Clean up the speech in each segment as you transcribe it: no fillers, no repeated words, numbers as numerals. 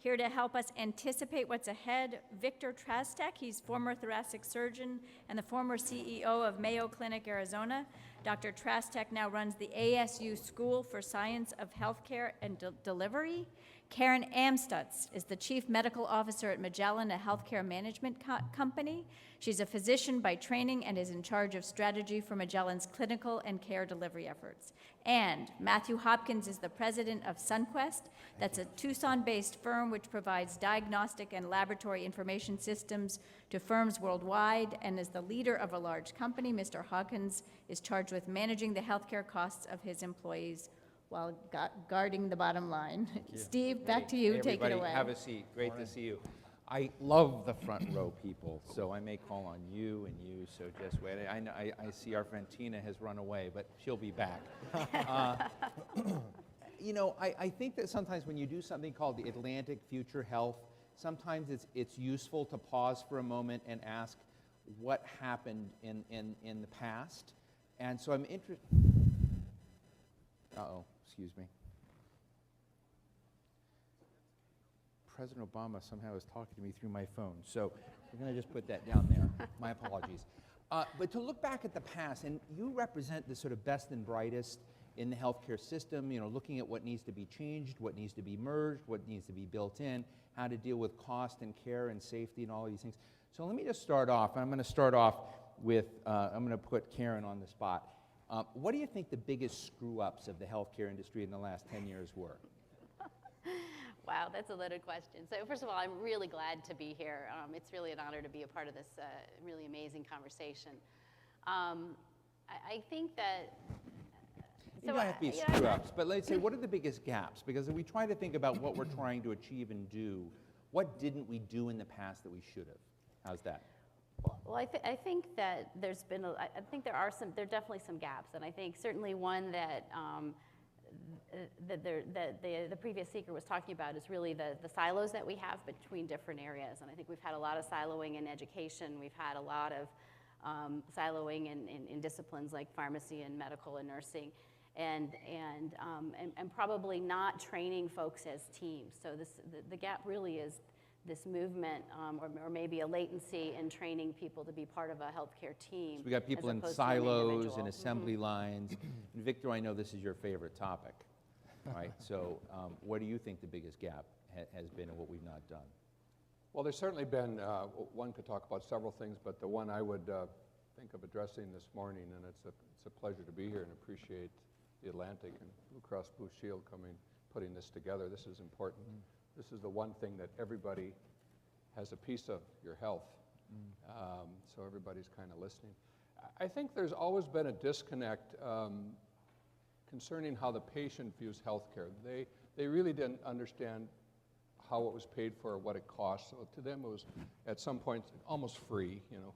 Here to help us anticipate what's ahead, Victor Trastek. He's former thoracic surgeon and the former CEO of Mayo Clinic, Arizona. Dr. Trastek now runs the ASU School for Science of Healthcare and Delivery. Karen Amstutz is the Chief Medical Officer at Magellan, a healthcare management company. She's a physician by training and is in charge of strategy for Magellan's clinical and care delivery efforts. And Matthew Hawkins is the president of Sunquest. That's a Tucson-based firm which provides diagnostic and laboratory information systems to firms worldwide and is the leader of a large company. Mr. Hawkins is charged with managing the healthcare costs of his employees while guarding the bottom line. Steve, back to you. Hey, take it away. Have a seat. Great to see you. I love the front row people, so I may call on you and you, so just wait. I see our friend Tina has run away, but she'll be back. You know, I think that sometimes when you do something called the Atlantic Future Health, sometimes it's useful to pause for a moment and ask what happened in the past. And so I'm interested. Uh-oh, excuse me. President Obama somehow is talking to me through my phone, so we're going to just put that down there. My apologies. But to look back at the past, and you represent the sort of best and brightest in the healthcare system, you know, looking at what needs to be changed, what needs to be merged, what needs to be built in, how to deal with cost and care and safety and all of these things. So let me just start off, and I'm going to start off with, I'm going to put Karen on the spot. What do you think the biggest screw-ups of the healthcare industry in the last 10 years were? Wow, that's a loaded question. So first of all, I'm really glad to be here. It's really an honor to be a part of this really amazing conversation. I think that... You don't have to be screw-ups, but let's say, what are the biggest gaps? Because if we try to think about what we're trying to achieve and do, what didn't we do in the past that we should have? How's that? Well, I think that there's been, I think there are definitely some gaps, and I think certainly one that the previous speaker was talking about is really the silos that we have between different areas, and I think we've had a lot of siloing in education, we've had a lot of siloing in disciplines like pharmacy and medical and nursing, and probably not training folks as teams. So the gap really is this movement, or maybe a latency in training people to be part of a healthcare team. So we got people in silos and assembly lines. And Victor, I know this is your favorite topic, right? So what do you think the biggest gap has been in what we've not done? Well, there's certainly been, one could talk about several things, but the one I would think of addressing this morning, and it's a pleasure to be here and appreciate the Atlantic and Blue Cross Blue Shield putting this together. This is important. This is the one thing that everybody has a piece of, your health. So everybody's kind of listening. I think there's always been a disconnect concerning how the patient views healthcare. They really didn't understand how it was paid for, what it cost. So to them it was, at some point, almost free. You know,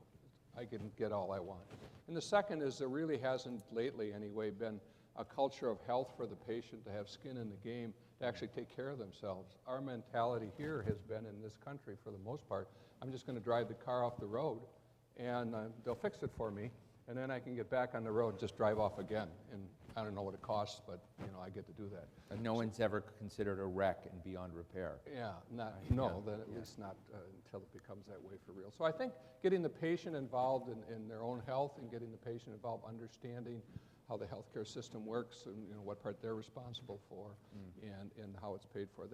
I can get all I want. And the second is there really hasn't, lately anyway, been a culture of health for the patient to have skin in the game, to actually take care of themselves. Our mentality here has been in this country, for the most part, I'm just going to drive the car off the road, and they'll fix it for me, and then I can get back on the road and just drive off again. And I don't know what it costs, but you know, I get to do that. And no one's ever considered a wreck and beyond repair. Yeah, at least not until it becomes that way for real. So I think getting the patient involved in their own health and getting the patient involved, understanding how the healthcare system works and what part they're responsible for and how it's paid for.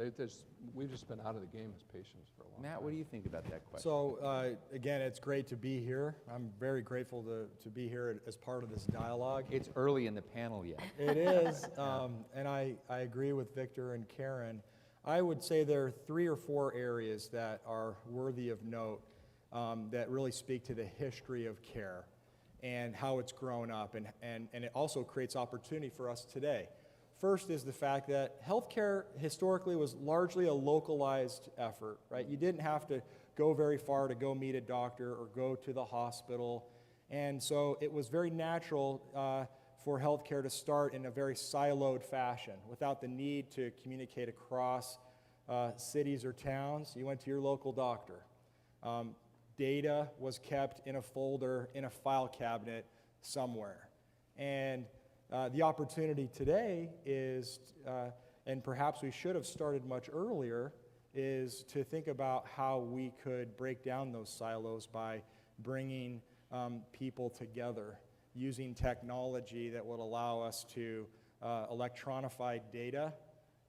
We've just been out of the game as patients for a long time. Matt, what do you think about that question? So again, it's great to be here. I'm very grateful to be here as part of this dialogue. It's early in the panel yet. It is, and I agree with Victor and Karen. I would say there are 3 or 4 areas that are worthy of note that really speak to the history of care and how it's grown up, and it also creates opportunity for us today. First is the fact that healthcare historically was largely a localized effort, right? You didn't have to go very far to go meet a doctor or go to the hospital, and so it was very natural for healthcare to start in a very siloed fashion without the need to communicate across cities or towns. You went to your local doctor. Data was kept in a folder, in a file cabinet somewhere. And the opportunity today is, and perhaps we should have started much earlier, is to think about how we could break down those silos by bringing people together, using technology that would allow us to electronify data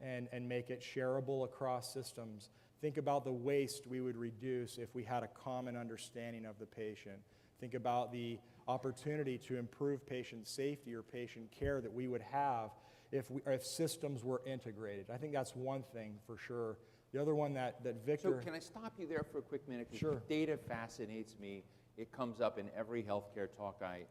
and make it shareable across systems. Think about the waste we would reduce if we had a common understanding of the patient. Think about the opportunity to improve patient safety or patient care that we would have if systems were integrated. I think that's one thing for sure. The other one that Victor... So can I stop you there for a quick minute? 'Cause Sure. Data fascinates me. It comes up in every healthcare talk I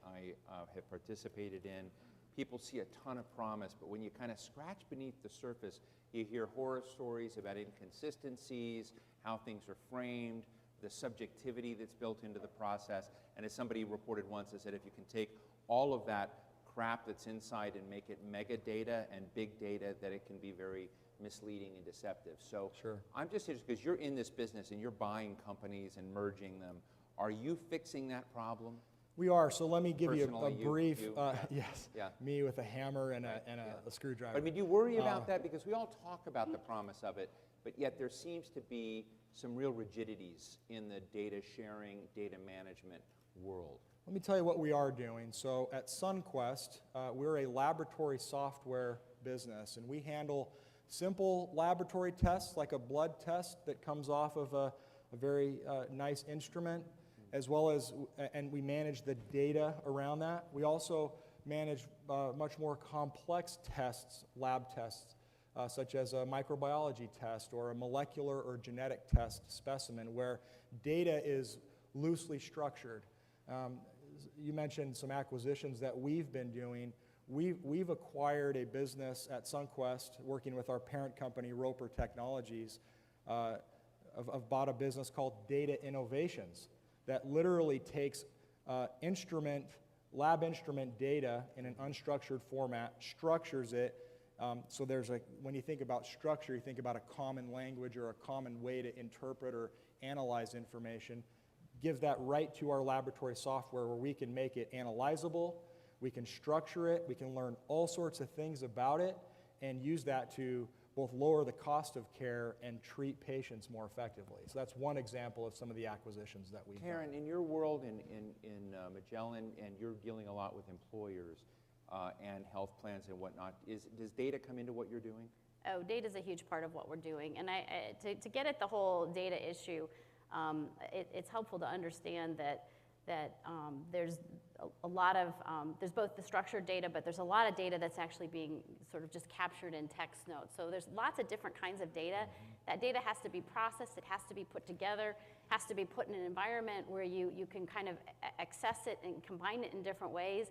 have participated in. People see a ton of promise, but when you kind of scratch beneath the surface, you hear horror stories about inconsistencies, how things are framed, the subjectivity that's built into the process. And as somebody reported once, they said if you can take all of that crap that's inside and make it mega data and big data, that it can be very misleading and deceptive. So Sure. I'm just interested, because you're in this business and you're buying companies and merging them. Are you fixing that problem? We are, so let me give you a Personally, brief, yeah. yes, Yeah. me with a hammer and a screwdriver. But I mean, do you worry about that? Because we all talk about the promise of it, but yet there seems to be some real rigidities in the data sharing, data management world. Let me tell you what we are doing. So at Sunquest, we're a laboratory software business, and we handle simple laboratory tests like a blood test that comes off of a very nice instrument, as well as, and we manage the data around that. We also manage much more complex tests, lab tests, such as a microbiology test or a molecular or genetic test specimen, where data is loosely structured. You mentioned some acquisitions that we've been doing. We've acquired a business at Sunquest, working with our parent company, Roper Technologies, bought a business called Data Innovations that literally takes lab instrument data in an unstructured format, structures it. So when you think about structure, you think about a common language or a common way to interpret or analyze information. Gives that right to our laboratory software where we can make it analyzable, we can structure it, we can learn all sorts of things about it, and use that to both lower the cost of care and treat patients more effectively. So that's one example of some of the acquisitions that we've Karen, done. in your world in Magellan, and you're dealing a lot with employers and health plans and whatnot, does data come into what you're doing? Oh, data is a huge part of what we're doing. And to get at the whole data issue, it's helpful to understand that there's a lot of, there's both the structured data, but there's a lot of data that's actually being sort of just captured in text notes. So there's lots of different kinds of data. That data has to be processed, it has to be put together, has to be put in an environment where you can kind of access it and combine it in different ways.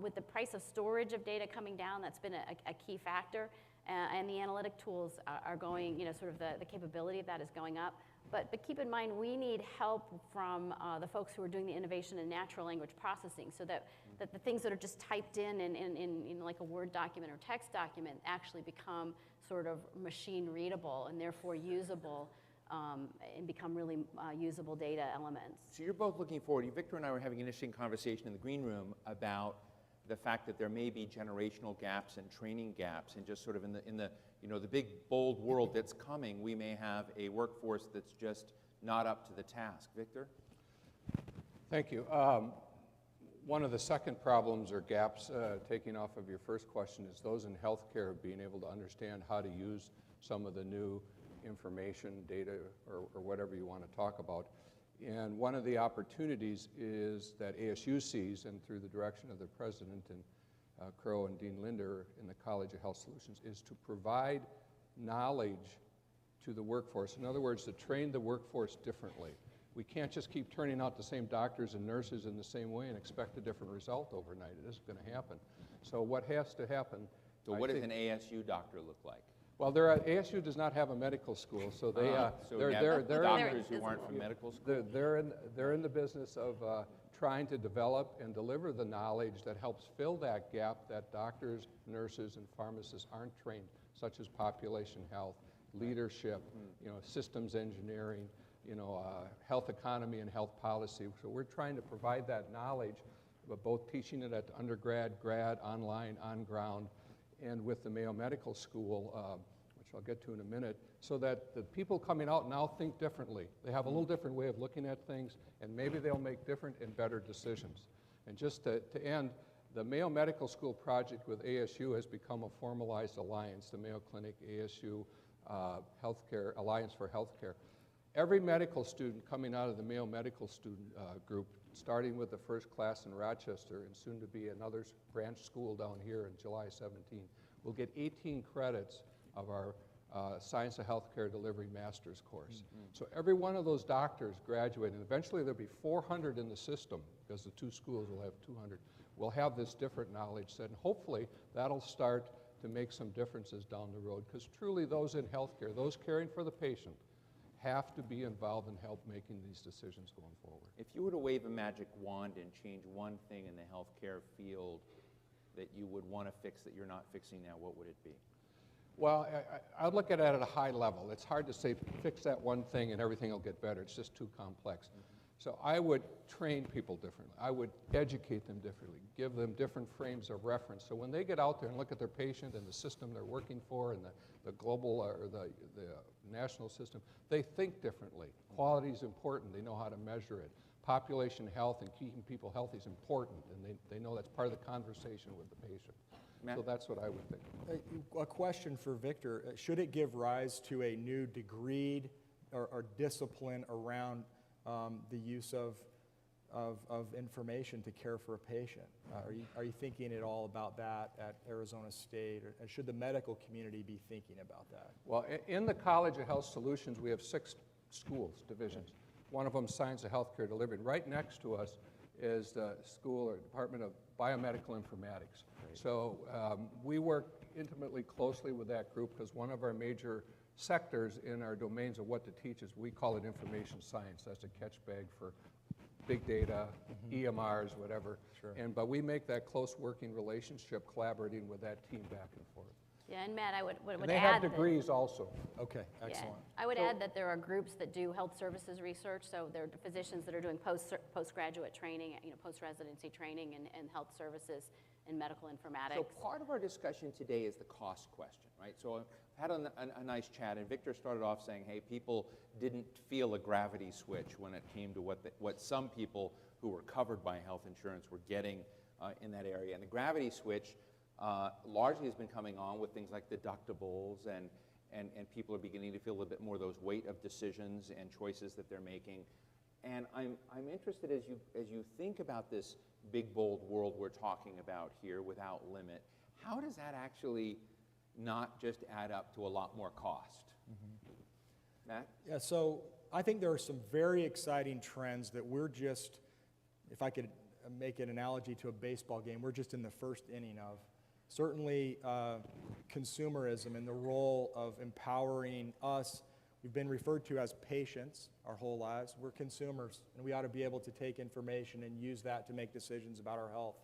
With the price of storage of data coming down, that's been a key factor. And the analytic tools are going, sort of the capability of that is going up. But keep in mind, we need help from the folks who are doing the innovation in natural language processing, so that the things that are just typed in like a Word document or text document actually become sort of machine readable and therefore usable and become really usable data elements. So you're both looking forward. Victor and I were having an interesting conversation in the green room about the fact that there may be generational gaps and training gaps, and just sort of in the big bold world that's coming, we may have a workforce that's just not up to the task. Victor? Thank you. One of the second problems or gaps, taking off of your first question, is those in healthcare being able to understand how to use some of the new information, data, or whatever you want to talk about. And one of the opportunities is that ASU sees, and through the direction of the president and Crow and Dean Linder in the College of Health Solutions, is to provide knowledge to the workforce. In other words, to train the workforce differently. We can't just keep turning out the same doctors and nurses in the same way and expect a different result overnight. It isn't going to happen. So what has to happen? So what does an ASU doctor look like? Well, ASU does not have a medical school, so they're doctors who aren't from medical school. They're in the business of trying to develop and deliver the knowledge that helps fill that gap that doctors, nurses, and pharmacists aren't trained, such as population health, leadership, systems engineering, health economy and health policy. So we're trying to provide that knowledge, but both teaching it at undergrad, grad, online, on ground, and with the Mayo Medical School, which which I'll get to in a minute, so that the people coming out now think differently. They have a little different way of looking at things, and maybe they'll make different and better decisions. And just to end, the Mayo Medical School project with ASU has become a formalized alliance, the Mayo Clinic ASU Healthcare Alliance for Healthcare. Every medical student coming out of the Mayo Medical student group, starting with the first class in Rochester and soon to be another branch school down here in July 17, will get 18 credits of our Science of Healthcare Delivery Master's course. So every one of those doctors graduating, eventually there'll be 400 in the system, because the two schools will have 200, will have this different knowledge set, and hopefully that'll start to make some differences down the road, because truly those in healthcare, those caring for the patient, have to be involved in help making these decisions going forward. If you were to wave a magic wand and change one thing in the healthcare field that you would want to fix that you're not fixing now, what would it be? Well, I'd look at it at a high level. It's hard to say fix that one thing and everything will get better. It's just too complex. So I would train people differently. I would educate them differently, give them different frames of reference. So when they get out there and look at their patient and the system they're working for and the global or the national system, they think differently. Quality is important. They know how to measure it. Population health and keeping people healthy is important, and they know that's part of the conversation with the patient. Matt? So that's what I would think. A question for Victor. Should it give rise to a new degree or discipline around the use of information to care for a patient? Are you thinking at all about that at Arizona State? Or should the medical community be thinking about that? Well, in the College of Health Solutions, we have 6 schools, divisions. One of them, Science of Healthcare Delivery. Right next to us is the school or Department of Biomedical Informatics. Great. So we work intimately closely with that group, because one of our major sectors in our domains of what to teach is, we call it information science. That's a catch bag for big data, EMRs, whatever. Sure. But we make that close working relationship, collaborating with that team back and forth. Yeah, and Matt, I would And add they have that- degrees also. Okay, Yeah, excellent. I would add that there are groups that do health services research, so there are physicians that are doing postgraduate training, post-residency training and health services in medical informatics. So part of our discussion today is the cost question, right? So I've had a nice chat, and Victor started off saying, hey, people didn't feel a gravity switch when it came to what some people who were covered by health insurance were getting in that area. And the gravity switch largely has been coming on with things like deductibles, and people are beginning to feel a little bit more of those weight of decisions and choices that they're making. And I'm interested, as you think about this big, bold world we're talking about here without limit, how does that actually not just add up to a lot more cost? Matt? Yeah, so I think there are some very exciting trends that we're just, if I could make an analogy to a baseball game, we're just in the first inning of. Certainly consumerism and the role of empowering us. We've been referred to as patients our whole lives. We're consumers, and we ought to be able to take information and use that to make decisions about our health.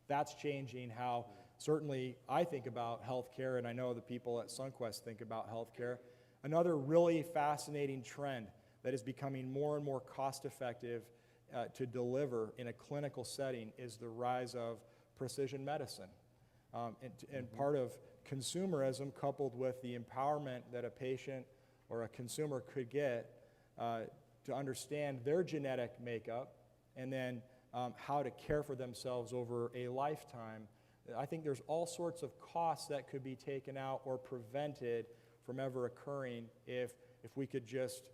That's changing how certainly I think about healthcare, and I know the people at Sunquest think about healthcare. Another really fascinating trend that is becoming more and more cost-effective to deliver in a clinical setting is the rise of precision medicine. And part of consumerism, coupled with the empowerment that a patient or a consumer could get to understand their genetic makeup, and then how to care for themselves over a lifetime. I think there's all sorts of costs that could be taken out or prevented from ever occurring if we could just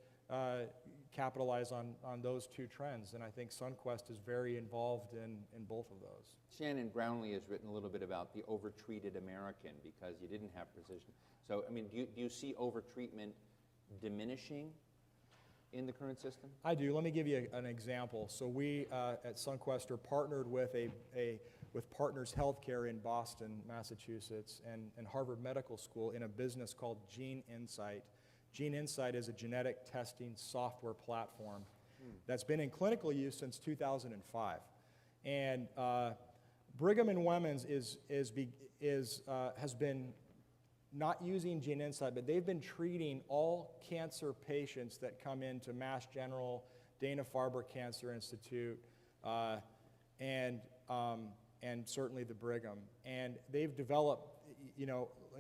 capitalize on those two trends. And I think Sunquest is very involved in both of those. Shannon Brownlee has written a little bit about the overtreated American because you didn't have precision. So, I mean, do you see overtreatment diminishing in the current system? I do. Let me give you an example. So we at Sunquest are partnered with with Partners Healthcare in Boston, Massachusetts, and Harvard Medical School in a business called Gene Insight. Gene Insight is a genetic testing software platform that's been in clinical use since 2005. And Brigham and Women's has been not using Gene Insight, but they've been treating all cancer patients that come into Mass General, Dana-Farber Cancer Institute, and certainly the Brigham. And they've developed,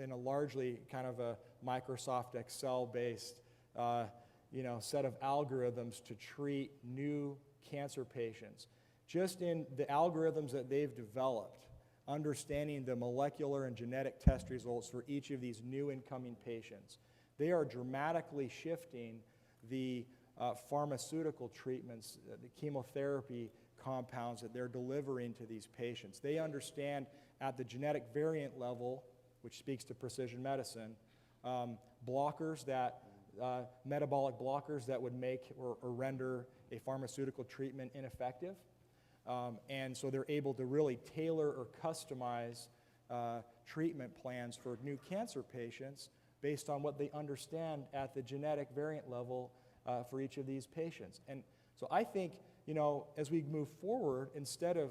in a largely kind of a Microsoft Excel-based set of algorithms to treat new cancer patients. Just in the algorithms that they've developed, understanding the molecular and genetic test results for each of these new incoming patients, they are dramatically shifting the pharmaceutical treatments, the chemotherapy compounds that they're delivering to these patients. They understand at the genetic variant level, which speaks to precision medicine, blockers that, metabolic blockers that would make or render a pharmaceutical treatment ineffective. And so they're able to really tailor or customize treatment plans for new cancer patients based on what they understand at the genetic variant level for each of these patients. And so I think, as we move forward, instead of,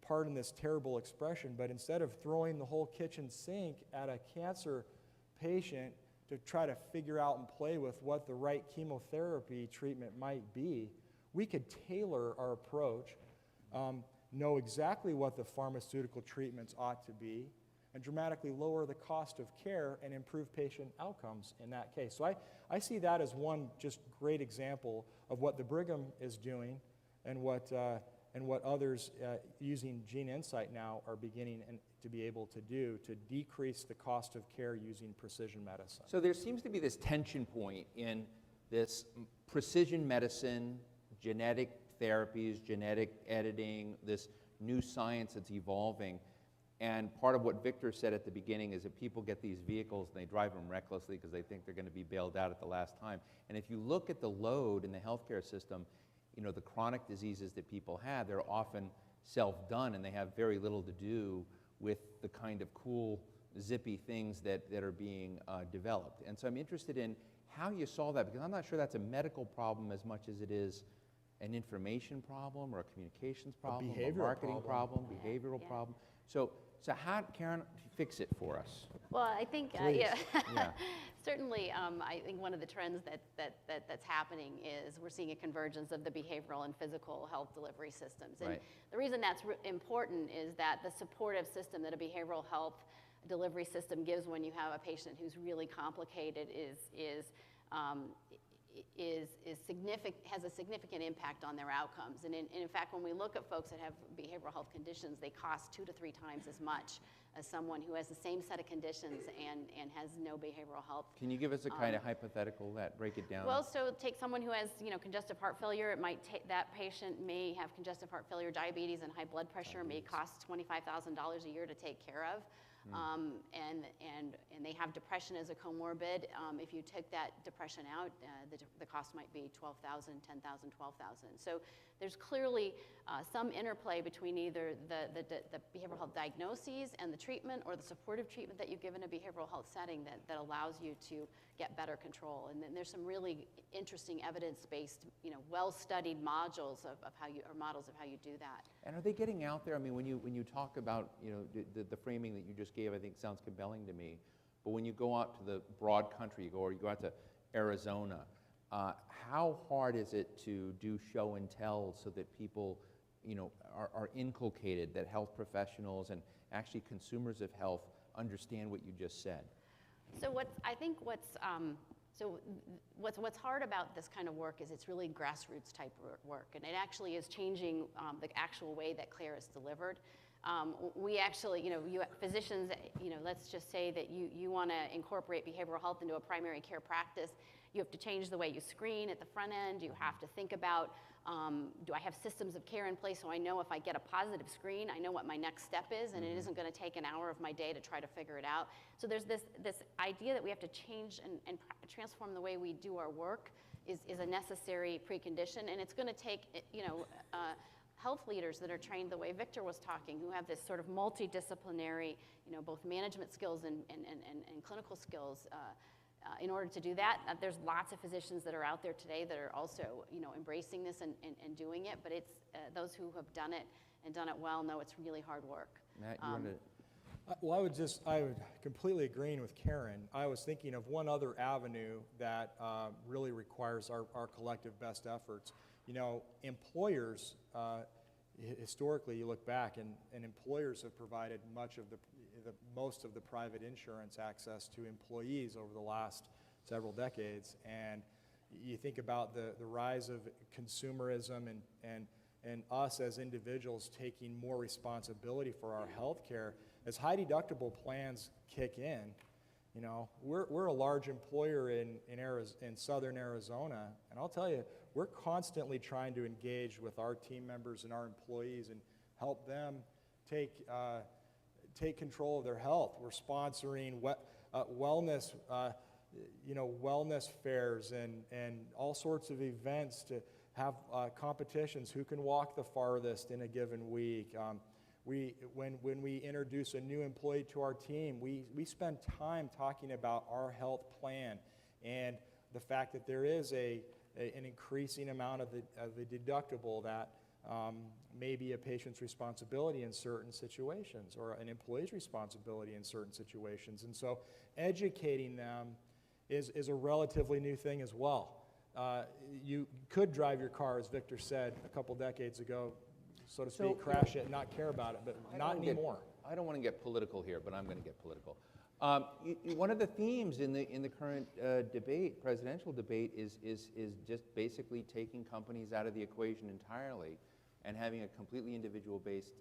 pardon this terrible expression, but instead of throwing the whole kitchen sink at a cancer patient to try to figure out and play with what the right chemotherapy treatment might be, we could tailor our approach, know exactly what the pharmaceutical treatments ought to be, and dramatically lower the cost of care and improve patient outcomes in that case. So I see that as one just great example of what the Brigham is doing and what others using Gene Insight now are beginning to be able to do to decrease the cost of care using precision medicine. So there seems to be this tension point in this precision medicine, genetic therapies, genetic editing, this new science that's evolving. And part of what Victor said at the beginning is that people get these vehicles and they drive them recklessly because they think they're going to be bailed out at the last time. And if you look at the load in the healthcare system, the chronic diseases that people have, they're often self-done and they have very little to do with the kind of cool, zippy things that are being developed. And so I'm interested in how you solve that, because I'm not sure that's a medical problem as much as it is an information problem or a communications problem, a marketing problem, behavioral problem. So how, Karen, fix it for us? Well, I think, Yeah. certainly, I think one of the trends that's happening is we're seeing a convergence of the behavioral and physical health delivery systems. And Right. the reason that's important is that the supportive system that a behavioral health delivery system gives when you have a patient who's really complicated has a significant impact on their outcomes. And in fact, when we look at folks that have behavioral health conditions, they cost 2 to 3 times as much as someone who has the same set of conditions and has no behavioral health. Can you give us a kind of hypothetical that break it down? Well, so take someone who has, congestive heart failure. It might that patient may have congestive heart failure, diabetes, and high blood pressure. May cost $25,000 a year to take care of. And they have depression as a comorbid. If you take that depression out, the cost might be $12,000, $10,000, $12,000. So there's clearly some interplay between either the behavioral health diagnoses and the treatment, or the supportive treatment that you give in a behavioral health setting that allows you to get better control. And then there's some really interesting evidence-based, well-studied models of how you do that. And are they getting out there? I mean, when you talk about, the framing that you just gave, I think sounds compelling to me. But when you go out to the broad country, you go out to Arizona, how hard is it to do show and tell so that people, are inculcated, that health professionals and actually consumers of health understand what you just said? So what's hard about this kind of work is it's really grassroots type work, and it actually is changing the actual way that care is delivered. We actually, physicians, let's just say that you want to incorporate behavioral health into a primary care practice. You have to change the way you screen at the front end. You have to think about, do I have systems of care in place so I know if I get a positive screen, I know what my next step is, and it isn't going to take an hour of my day to try to figure it out. So there's this idea that we have to change and transform the way we do our work is a necessary precondition, and it's going to take, health leaders that are trained the way Victor was talking, who have this sort of multidisciplinary, both management skills and clinical skills. In order to do that, there's lots of physicians that are out there today that are also, embracing this and doing it. But it's those who have done it and done it well know it's really hard work. Matt, you want to? Well, I would completely agree with Karen. I was thinking of one other avenue that really requires our collective best efforts. Employers, historically, you look back, and employers have provided much of most of the private insurance access to employees over the last several decades. And you think about the rise of consumerism and us as individuals taking more responsibility for our health care. As high deductible plans kick in, you know, we're a large employer in southern Arizona, and I'll tell you, we're constantly trying to engage with our team members and our employees and help them take control of their health. We're sponsoring wellness, wellness fairs and all sorts of events to have competitions. Who can walk the farthest in a given week? When we introduce a new employee to our team, we spend time talking about our health plan and the fact that there is an increasing amount of the deductible that may be a patient's responsibility in certain situations or an employee's responsibility in certain situations. And so educating them is a relatively new thing as well. You could drive your car, as Victor said a couple decades ago, so to speak, crash it and not care about it, but not anymore. I don't want to get political here, but I'm going to get political. One of the themes in the current debate, presidential debate, is just basically taking companies out of the equation entirely and having a completely individual-based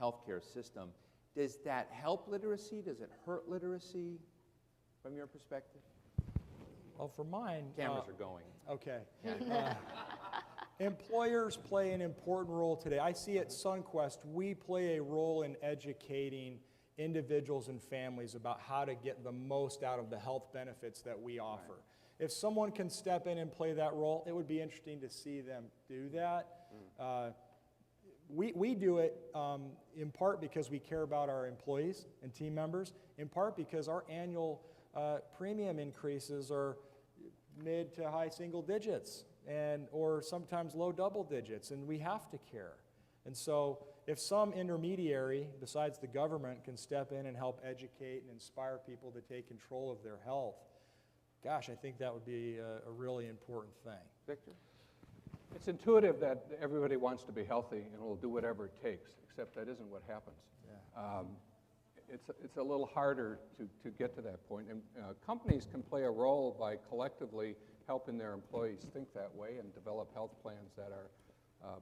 healthcare system. Does that help literacy? Does it hurt literacy from your perspective? Well, for mine... Cameras are going. Okay. Employers play an important role today. I see at Sunquest, we play a role in educating individuals and families about how to get the most out of the health benefits that we offer. Right. If someone can step in and play that role, it would be interesting to see them do that. We do it in part because we care about our employees and team members, in part because our annual premium increases are mid to high single digits or sometimes low double digits, and we have to care. And so if some intermediary besides the government can step in and help educate and inspire people to take control of their health, gosh, I think that would be a really important thing. Victor? It's intuitive that everybody wants to be healthy and will do whatever it takes, except that isn't what happens. Yeah. It's a little harder to get to that point. And companies can play a role by collectively helping their employees think that way and develop health plans that are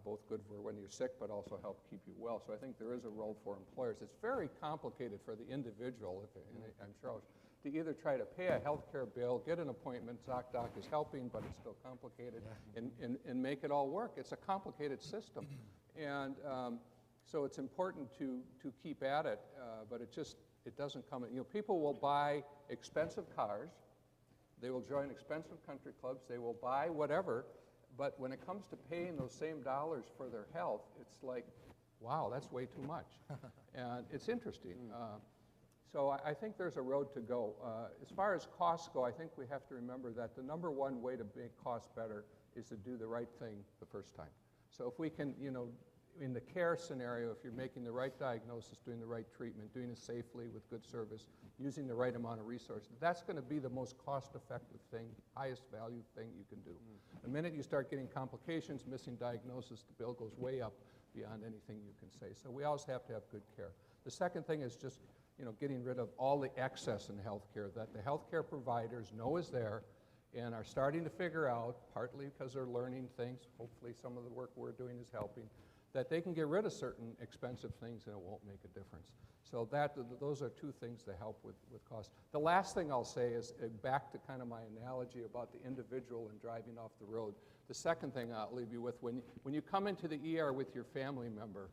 both good for when you're sick, but also help keep you well. So I think there is a role for employers. It's very complicated for the individual, and I'm sure, to either try to pay a health care bill, get an appointment, doc is helping, but it's still complicated, and make it all work. It's a complicated system. And so it's important to keep at it, but it doesn't come, people will buy expensive cars, they will join expensive country clubs, they will buy whatever, but when it comes to paying those same dollars for their health, it's like, wow, that's way too much. And it's interesting. So I think there's a road to go. As far as costs go, I think we have to remember that the number one way to make costs better is to do the right thing the first time. So if we can, in the care scenario, if you're making the right diagnosis, doing the right treatment, doing it safely with good service, using the right amount of resources, that's going to be the most cost-effective thing, highest value thing you can do. The minute you start getting complications, missing diagnosis, the bill goes way up beyond anything you can say. So we always have to have good care. The second thing is just getting rid of all the excess in healthcare that the healthcare providers know is there and are starting to figure out, partly because they're learning things, hopefully some of the work we're doing is helping, that they can get rid of certain expensive things and it won't make a difference. So those are two things to help with cost. The last thing I'll say is back to kind of my analogy about the individual and driving off the road. The second thing I'll leave you with, when you come into the ER with your family member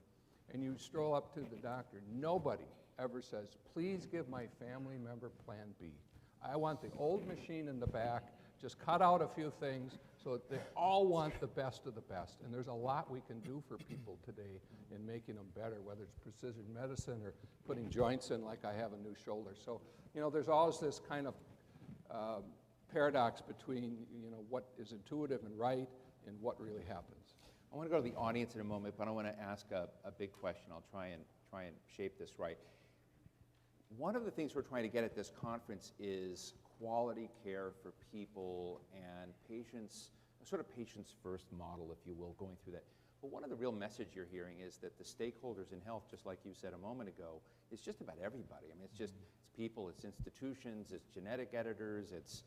and you stroll up to the doctor, nobody ever says, please give my family member Plan B. I want the old machine in the back, just cut out a few things so that they all want the best of the best. And there's a lot we can do for people today in making them better, whether it's precision medicine or putting joints in like I have a new shoulder. So, there's always this kind of paradox between, what is intuitive and right and what really happens. I want to go to the audience in a moment, but I want to ask a big question. I'll try and shape this right. One of the things we're trying to get at this conference is quality care for people and patients, a sort of patients first model, if you will, going through that. But one of the real message you're hearing is that the stakeholders in health, just like you said a moment ago, is just about everybody. I mean, it's people, it's institutions, it's genetic editors, it's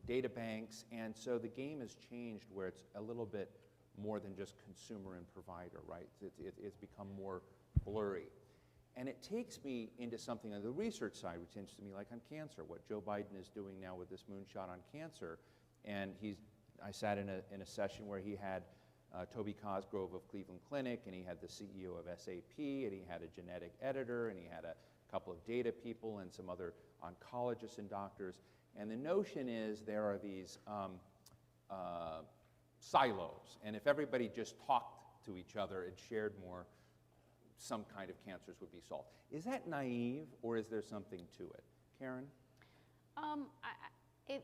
data banks, and so the game has changed where it's a little bit more than just consumer and provider, right? It's become more blurry. And it takes me into something on the research side, which interests me, like on cancer, what Joe Biden is doing now with this moonshot on cancer. And I sat in a session where he had Toby Cosgrove of Cleveland Clinic, and he had the CEO of SAP, and he had a genetic editor, and he had a couple of data people and some other oncologists and doctors. And the notion is there are these silos, and if everybody just talked to each other and shared more, some kind of cancers would be solved. Is that naive, or is there something to it? Karen?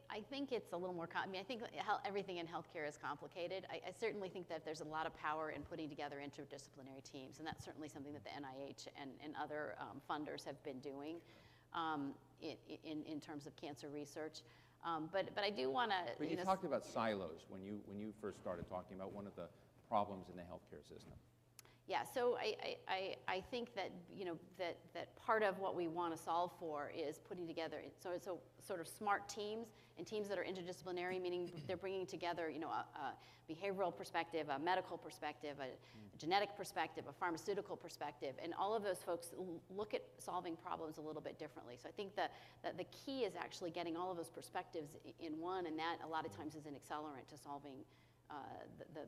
I think it's a little more, I think everything in healthcare is complicated. I certainly think that there's a lot of power in putting together interdisciplinary teams, and that's certainly something that the NIH and other funders have been doing in terms of cancer research. But I do want to. But you talked about silos when you first started talking about one of the problems in the healthcare system. Yeah, so I think that that part of what we want to solve for is putting together so sort of smart teams and teams that are interdisciplinary, meaning they're bringing together a behavioral perspective, a medical perspective, a genetic perspective, a pharmaceutical perspective, and all of those folks look at solving problems a little bit differently. So I think that the key is actually getting all of those perspectives in one, and that a lot of times is an accelerant to solving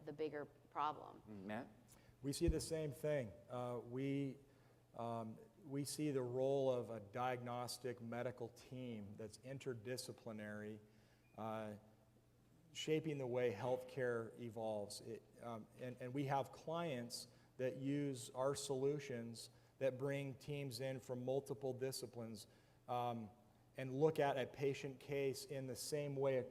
the bigger problem. Matt? We see the same thing. We see the role of a diagnostic medical team that's interdisciplinary, shaping the way healthcare evolves. And we have clients that use our solutions that bring teams in from multiple disciplines and look at a patient case in the same way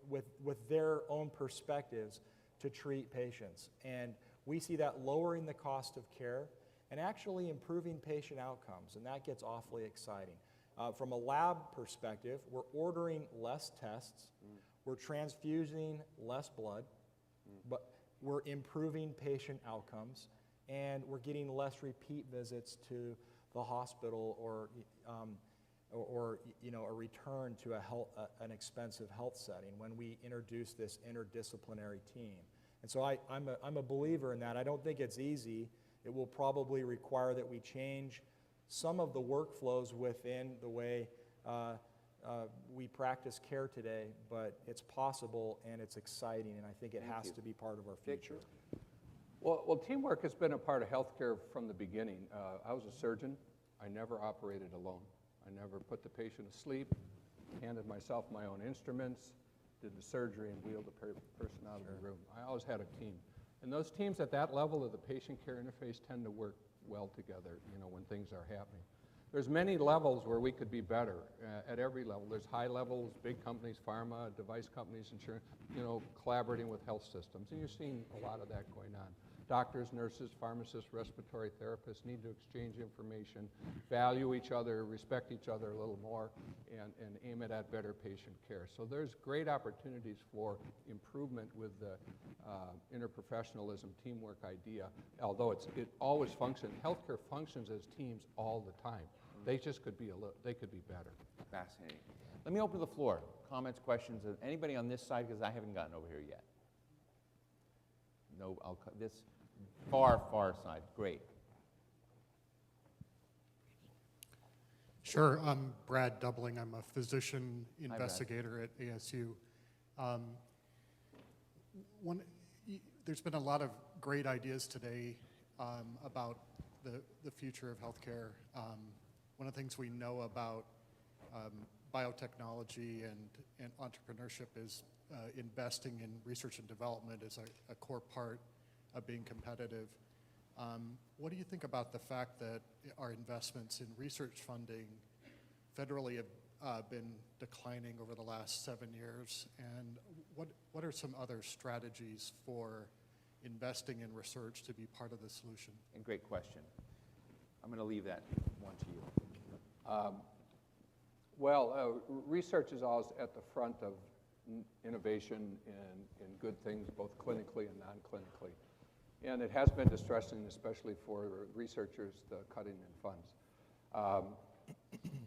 with their own perspectives to treat patients. And we see that lowering the cost of care and actually improving patient outcomes, and that gets awfully exciting. From a lab perspective, we're ordering less tests, we're transfusing less blood, but we're improving patient outcomes, and we're getting less repeat visits to the hospital or a return to an expensive health setting when we introduce this interdisciplinary team. And so I'm a believer in that. I don't think it's easy. It will probably require that we change some of the workflows within the way we practice care today, but it's possible and it's exciting, and I think it has to be part of our future. Well, teamwork has been a part of healthcare from the beginning. I was a surgeon. I never operated alone. I never put the patient asleep, handed myself my own instruments, did the surgery, and wheeled the person out of the room. I always had a team. And those teams at that level of the patient care interface tend to work well together, when things are happening. There's many levels where we could be better at every level. There's high levels, big companies, pharma, device companies, insurance, collaborating with health systems. And you're seeing a lot of that going on. Doctors, nurses, pharmacists, respiratory therapists need to exchange information, value each other, respect each other a little more, and aim it at better patient care. So there's great opportunities for improvement with the interprofessionalism, teamwork idea, although it always functions. Healthcare functions as teams all the time. They just could be better. Fascinating. Let me open the floor. Comments, questions, anybody on this side, because I haven't gotten over here yet. No, this far side. Great. Sure. I'm Brad Doubling. I'm a physician investigator at ASU. There's been a lot of great ideas today about the future of healthcare. One of the things we know about biotechnology and entrepreneurship is investing in research and development is a core part of being competitive. What do you think about the fact that our investments in research funding federally have been declining over the last 7 years? And what are some other strategies for investing in research to be part of the solution? And great question. I'm going to leave that one to you. Research is always at the front of innovation in good things, both clinically and non-clinically. And it has been distressing, especially for researchers, the cutting in funds.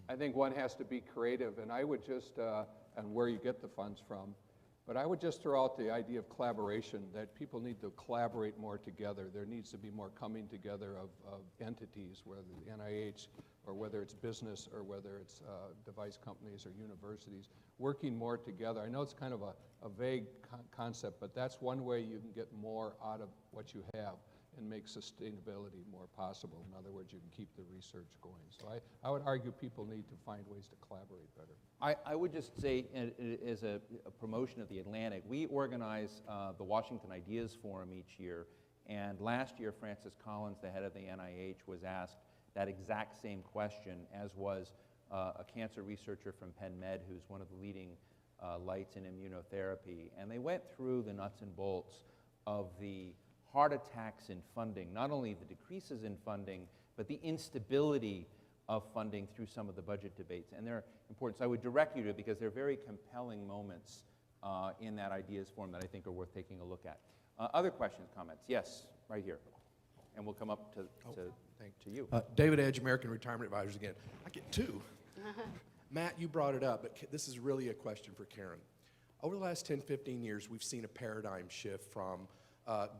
I think one has to be creative, and I would just, and where you get the funds from, but I would just throw out the idea of collaboration, that people need to collaborate more together. There needs to be more coming together of entities, whether the NIH or whether it's business or whether it's device companies or universities, working more together. I know it's kind of a vague concept, but that's one way you can get more out of what you have and make sustainability more possible. In other words, you can keep the research going. So I would argue people need to find ways to collaborate better. I would just say, as a promotion of the Atlantic, we organize the Washington Ideas Forum each year, and last year Francis Collins, the head of the NIH, was asked that exact same question, as was a cancer researcher from Penn Med, who's one of the leading lights in immunotherapy, and they went through the nuts and bolts of the heart attacks in funding, not only the decreases in funding, but the instability of funding through some of the budget debates. And they're important. So I would direct you to it because they're very compelling moments in that Ideas Forum that I think are worth taking a look at. Other questions, comments? Yes, right here. And we'll come up to you. David Edge, American Retirement Advisors again. I get two. Matt, you brought it up, but this is really a question for Karen. Over the last 10, 15 years, we've seen a paradigm shift from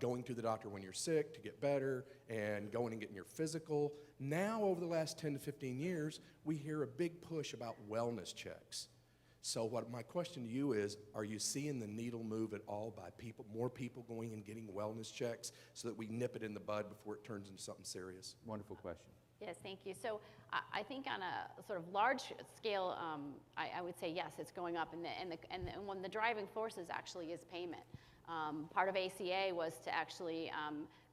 going to the doctor when you're sick to get better and going and getting your physical. Now, over the last 10 to 15 years, we hear a big push about wellness checks. So my question to you is, are you seeing the needle move at all by more people going and getting wellness checks so that we nip it in the bud before it turns into something serious? Wonderful question. Yes, thank you. So I think on a sort of large scale, I would say yes, it's going up, and one of the driving forces actually is payment. Part of ACA was to actually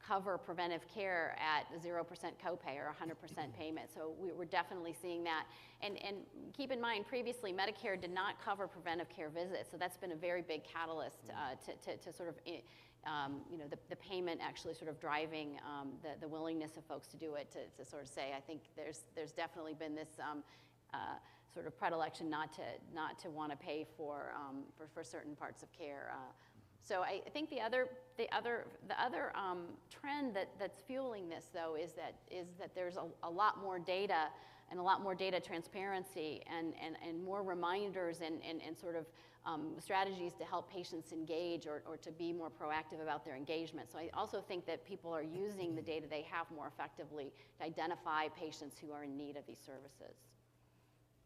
cover preventive care at 0% copay or 100% payment. So we're definitely seeing that. And keep in mind, previously Medicare did not cover preventive care visits, so that's been a very big catalyst to sort of, the payment actually sort of driving the willingness of folks to do it. To sort of say, I think there's definitely been this sort of predilection not to want to pay for certain parts of care. So I think the other trend that's fueling this, though, is that there's a lot more data and a lot more data transparency and more reminders and sort of strategies to help patients engage or to be more proactive about their engagement. So I also think that people are using the data they have more effectively to identify patients who are in need of these services.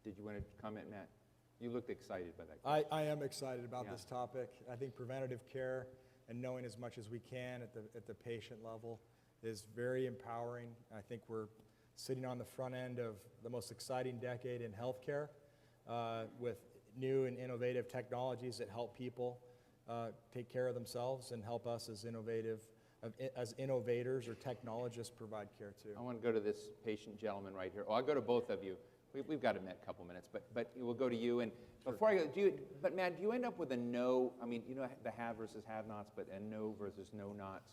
Did you want to comment, Matt? You looked excited by that. I am excited about this topic. I think preventative care and knowing as much as we can at the patient level is very empowering. I think we're sitting on the front end of the most exciting decade in healthcare with new and innovative technologies that help people take care of themselves and help us as innovators or technologists provide care too. I want to go to this patient gentleman right here. Oh, I'll go to both of you. We've got a couple minutes, but we'll go to you. And before I go, but Matt, do you end up with a no, I mean, you know, the have versus have-nots, but a no versus no-nots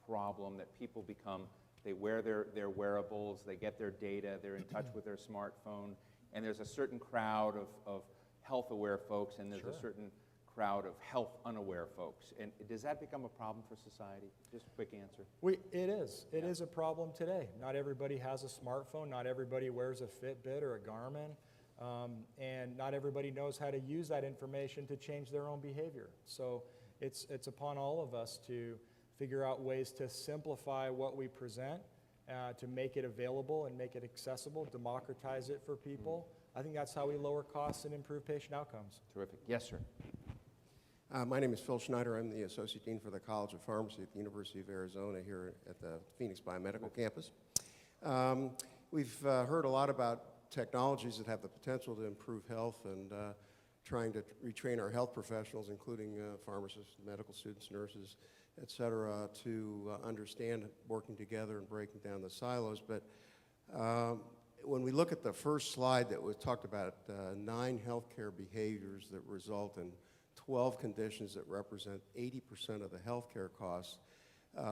problem that people become, they wear their wearables, they get their data, they're in touch with their smartphone, and there's a certain crowd of health-aware folks, and there's a certain crowd of health-unaware folks. And does that become a problem for society? Just a quick answer. It is. It is a problem today. Not everybody has a smartphone. Not everybody wears a Fitbit or a Garmin. And not everybody knows how to use that information to change their own behavior. So it's upon all of us to figure out ways to simplify what we present, to make it available and make it accessible, democratize it for people. I think that's how we lower costs and improve patient outcomes. Terrific. Yes, sir. My name is Phil Schneider. I'm the Associate Dean for the College of Pharmacy at the University of Arizona here at the Phoenix Biomedical Campus. We've heard a lot about technologies that have the potential to improve health and trying to retrain our health professionals, including pharmacists, medical students, nurses, et cetera, to understand working together and breaking down the silos. But when we look at the first slide that was talked about, 9 healthcare behaviors that result in 12 conditions that represent 80% of the healthcare costs,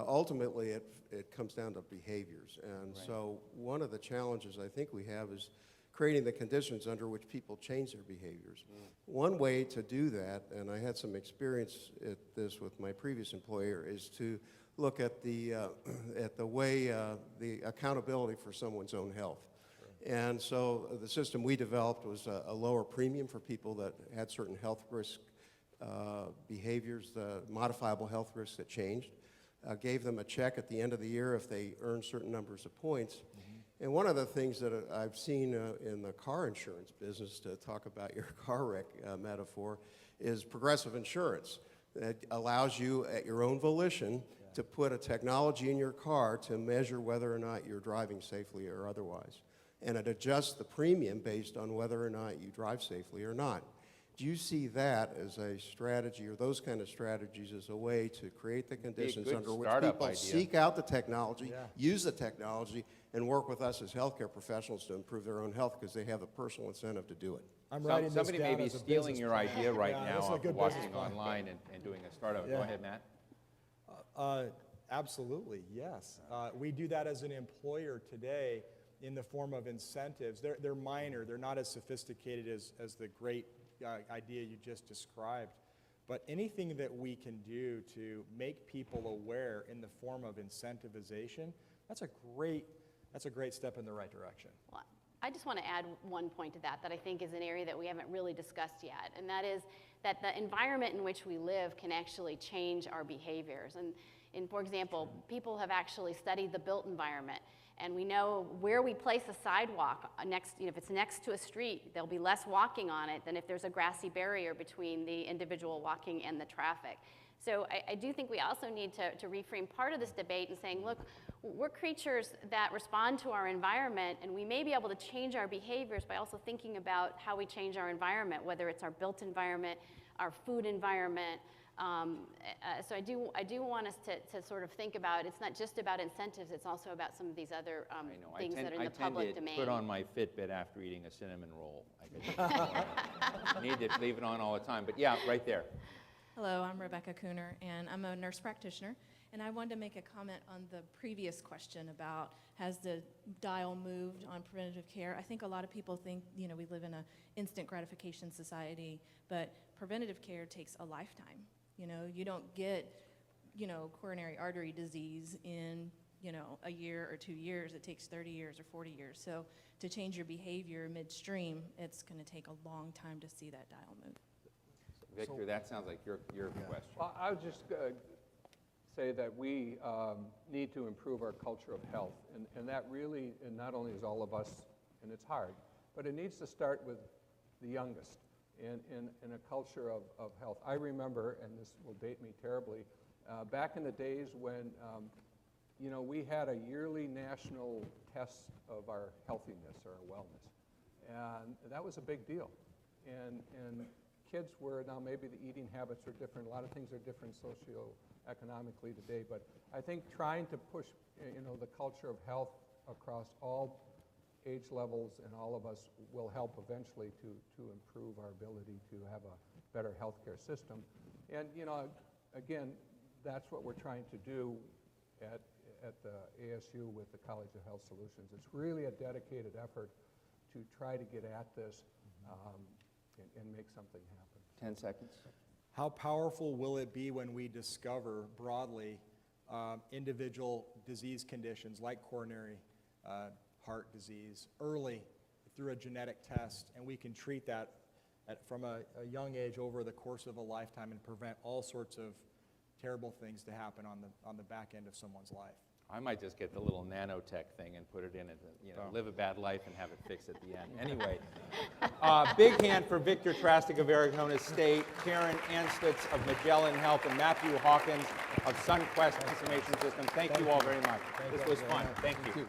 ultimately it comes down to behaviors. And so one of the challenges I think we have is creating the conditions under which people change their behaviors. One way to do that, and I had some experience at this with my previous employer, is to look at the way the accountability for someone's own health. And so the system we developed was a lower premium for people that had certain health risk behaviors, the modifiable health risks that changed. Gave them a check at the end of the year if they earned certain numbers of points. And one of the things that I've seen in the car insurance business, to talk about your car wreck metaphor, is progressive insurance. That allows you at your own volition to put a technology in your car to measure whether or not you're driving safely or otherwise. And it adjusts the premium based on whether or not you drive safely or not. Do you see that as a strategy, or those kind of strategies as a way to create the conditions good under which startup people idea. seek out the technology, use the technology, and work with us as healthcare professionals to improve their own health because they have a personal incentive to do it? I'm writing this Somebody may down be as a stealing business your plan. idea right Yeah, now this is a of good watching business plan. online and doing a startup. Yeah. Go ahead, Matt. Absolutely, yes. We do that as an employer today in the form of incentives. They're minor. They're not as sophisticated as the great idea you just described. But anything that we can do to make people aware in the form of incentivization, that's a great step in the right direction. Well, I just want to add one point to that I think is an area that we haven't really discussed yet, and that is that the environment in which we live can actually change our behaviors. And for example, people have actually studied the built environment, and we know where we place a sidewalk if it's next to a street, there'll be less walking on it than if there's a grassy barrier between the individual walking and the traffic. So I do think we also need to reframe part of this debate and saying, look, we're creatures that respond to our environment, and we may be able to change our behaviors by also thinking about how we change our environment, whether it's our built environment, our food environment. So I do want us to sort of think about, it's not just about incentives, it's also about some of these other things that are in the public domain. I tend to put on my Fitbit after eating a cinnamon roll. I need to leave it on all the time, but yeah, right there. Hello, I'm Rebecca Cooner, and I'm a nurse practitioner. And I wanted to make a comment on the previous question about has the dial moved on preventative care. I think a lot of people think, we live in an instant gratification society, but preventative care takes a lifetime. You don't get, coronary artery disease in, a year or 2 years. It takes 30 years or 40 years. So to change your behavior midstream, it's going to take a long time to see that dial move. Victor, that sounds like your question. Well, I would just say that we need to improve our culture of health, and that really, and not only is all of us, and it's hard, but it needs to start with the youngest in a culture of health. I remember, and this will date me terribly, back in the days when we had a yearly national test of our healthiness or our wellness, and that was a big deal. And kids were, now maybe the eating habits are different, a lot of things are different socioeconomically today, but I think trying to push the culture of health across all age levels and all of us will help eventually to improve our ability to have a better healthcare system. And again, that's what we're trying to do at the ASU with the College of Health Solutions. It's really a dedicated effort to try to get at this and make something happen. 10 seconds. How powerful will it be when we discover broadly individual disease conditions like coronary heart disease early through a genetic test, and we can treat that from a young age over the course of a lifetime and prevent all sorts of terrible things to happen on the back end of someone's life? I might just get the little nanotech thing and put it in it, live a bad life and have it fixed at the end. Anyway, big hand for Victor Trastek of Arizona State, Karen Amstutz of Magellan Health, and Matthew Hawkins of Sunquest Information System. Thank you all very much. This was fun. Thank you.